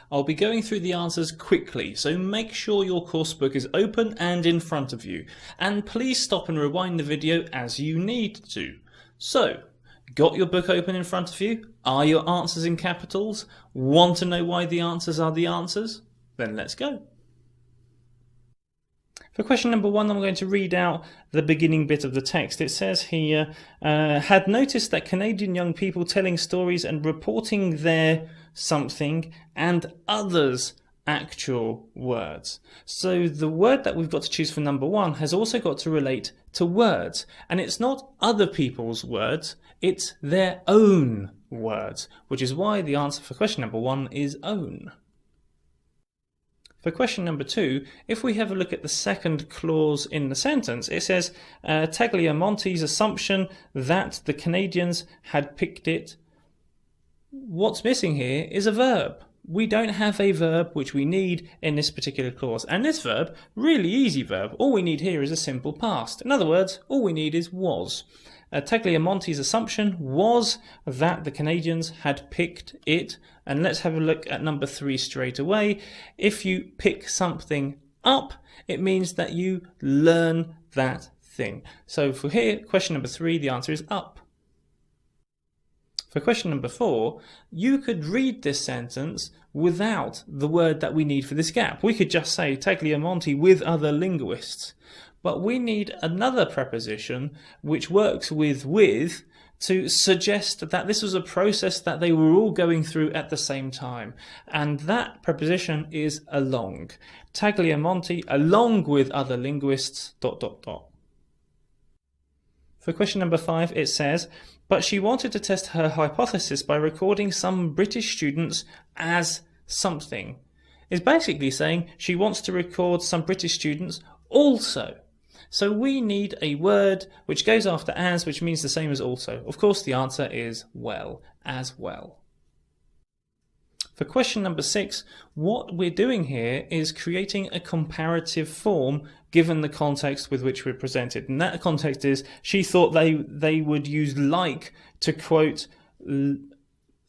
I'll be going through the answers quickly, so make sure your course book is open and in front of you. And please stop and rewind the video as you need to. So, got your book open in front of you? Are your answers in capitals? Want to know why the answers are the answers? Then let's go. For question number 1, I'm going to read out the beginning bit of the text. It says here, had noticed that Canadian young people telling stories and reporting their something and others actual words. So the word that we've got to choose for number 1 has also got to relate to words. And it's not other people's words, it's their own words, which is why the answer for question number 1 is own. For question number 2, if we have a look at the second clause in the sentence, it says Tagliamonte's assumption that the Canadians had picked it. What's missing here is a verb. We don't have a verb which we need in this particular clause. And this verb, really easy verb, all we need here is a simple past. In other words, all we need is was. Tagliamonte's assumption was that the Canadians had picked it. And let's have a look at number 3 straight away. If you pick something up, it means that you learn that thing. So for here, question number 3, the answer is up. For question number 4, you could read this sentence without the word that we need for this gap. We could just say Tagliamonte with other linguists. But we need another preposition which works with to suggest that this was a process that they were all going through at the same time. And that preposition is along. Tagliamonte along with other linguists, ... For question number 5, it says, but she wanted to test her hypothesis by recording some British students as something. It's basically saying she wants to record some British students also. So we need a word which goes after as, which means the same as also. Of course, the answer is well, as well. For question number 6, what we're doing here is creating a comparative form given the context with which we're presented. And that context is she thought they would use like to quote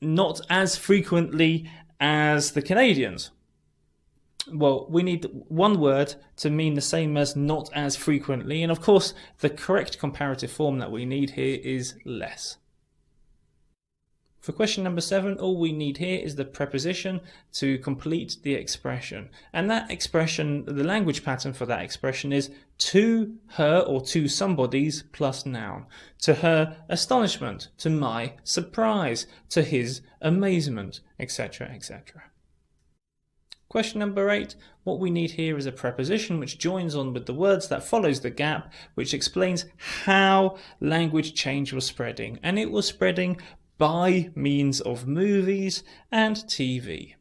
not as frequently as the Canadians. Well, we need one word to mean the same as not as frequently. And of course, the correct comparative form that we need here is less. For question number 7, all we need here is the preposition to complete the expression. And that expression, the language pattern for that expression is to her or to somebody's plus noun. To her astonishment, to my surprise, to his amazement, etc., etc. Question number 8, what we need here is a preposition which joins on with the words that follows the gap, which explains how language change was spreading. And it was spreading by means of movies and TV.